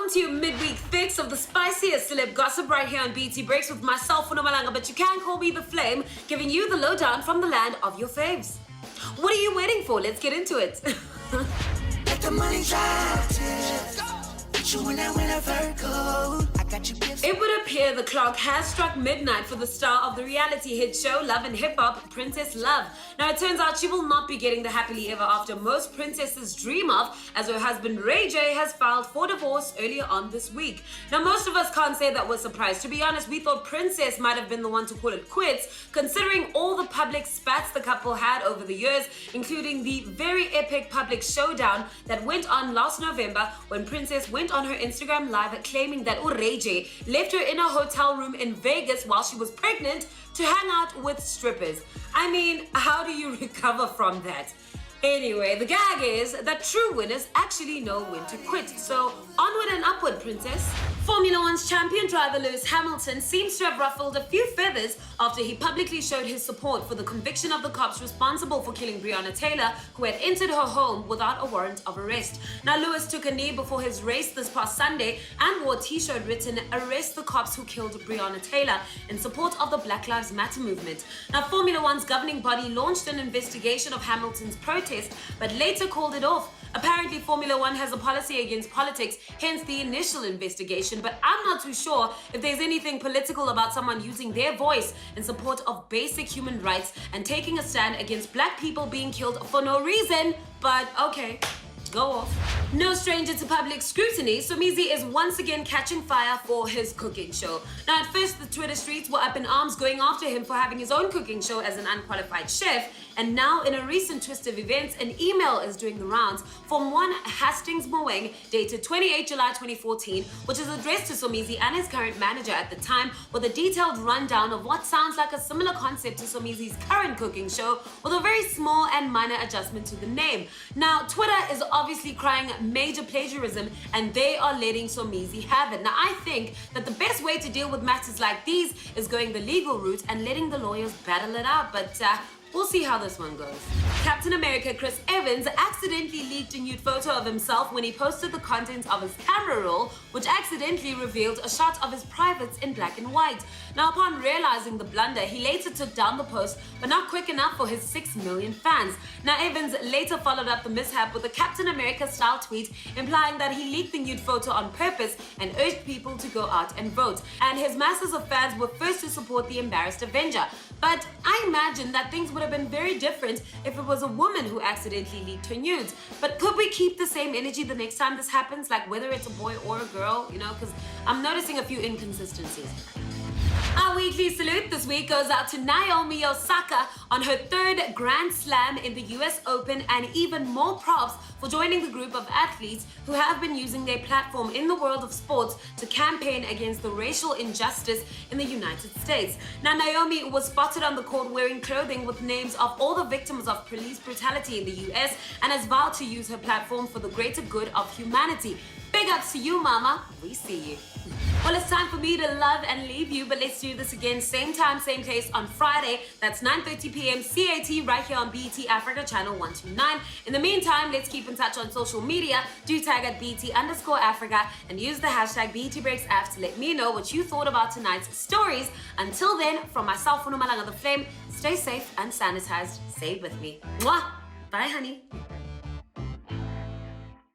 welcome to your midweek fix of the spiciest celeb gossip right here on BT Breaks with myself, Unomalanga, but you can call me The Flame, giving you the lowdown from the land of your faves. What are you waiting for? Let's get into it. Let the money drop, you in that winter Virgo. I got you gifts. It would appear the clock has struck midnight for the star of the reality hit show Love and Hip Hop, Princess Love. Now it turns out she will not be getting the happily ever after most princesses dream of, as her husband Ray J has filed for divorce earlier on this week. Now most of us can't say that we're surprised. To be honest, we thought Princess might have been the one to call it quits, considering all the public spats the couple had over the years, including the very epic public showdown that went on last November when Princess went on her Instagram live claiming that Ray J left her in a hotel room in Vegas while she was pregnant to hang out with strippers. I mean, how do you recover from that? Anyway, the gag is that true winners actually know when to quit. So onward and upward, Princess. Formula One's champion driver Lewis Hamilton seems to have ruffled a few feathers after he publicly showed his support for the conviction of the cops responsible for killing Breonna Taylor, who had entered her home without a warrant of arrest. Now, Lewis took a knee before his race this past Sunday and wore a t-shirt written, "Arrest the cops who killed Breonna Taylor," in support of the Black Lives Matter movement. Now, Formula One's governing body launched an investigation of Hamilton's protest, but later called it off. Apparently, Formula One has a policy against politics, hence the initial investigation, but I'm not too sure if there's anything political about someone using their voice in support of basic human rights and taking a stand against black people being killed for no reason, but okay. Go off. No stranger to public scrutiny, Somizi is once again catching fire for his cooking show. Now, at first, the Twitter streets were up in arms going after him for having his own cooking show as an unqualified chef, and now, in a recent twist of events, an email is doing the rounds from one Hastings Moeng, dated 28 July 2014, which is addressed to Somizi and his current manager at the time, with a detailed rundown of what sounds like a similar concept to Somizi's current cooking show, with a very small and minor adjustment to the name. Now, Twitter is obviously crying major plagiarism, and they are letting Somizi have it. Now, I think that the best way to deal with matters like these is going the legal route and letting the lawyers battle it out, but we'll see how this one goes. Captain America Chris Evans accidentally leaked a nude photo of himself when he posted the contents of his camera roll, which accidentally revealed a shot of his privates in black and white. Now, upon realizing the blunder, he later took down the post, but not quick enough for his 6 million fans. Now, Evans later followed up the mishap with a Captain America-style tweet implying that he leaked the nude photo on purpose and urged people to go out and vote. And his masses of fans were first to support the embarrassed Avenger. But I imagine that things would have been very different if it was a woman who accidentally leaked her nudes. But could we keep the same energy the next time this happens? Like whether it's a boy or a girl, you know, because I'm noticing a few inconsistencies. Our weekly salute this week goes out to Naomi Osaka on her 3rd Grand Slam in the US Open, and even more props for joining the group of athletes who have been using their platform in the world of sports to campaign against the racial injustice in the United States. Now, Naomi was spotted on the court wearing clothing with names of all the victims of police brutality in the US and has vowed to use her platform for the greater good of humanity. Big ups to you, Mama. We see you. Well, it's time for me to love and leave you, but let's do this again, same time, same place on Friday. That's 9:30 p.m. CAT right here on BT Africa channel 129. In the meantime, let's keep in touch on social media. Do tag at BT_Africa and use the hashtag BTBreaksAF to let me know what you thought about tonight's stories. Until then, from myself, Unomalanga The Flame, stay safe and sanitized. Stay with me. Mwah! Bye, honey.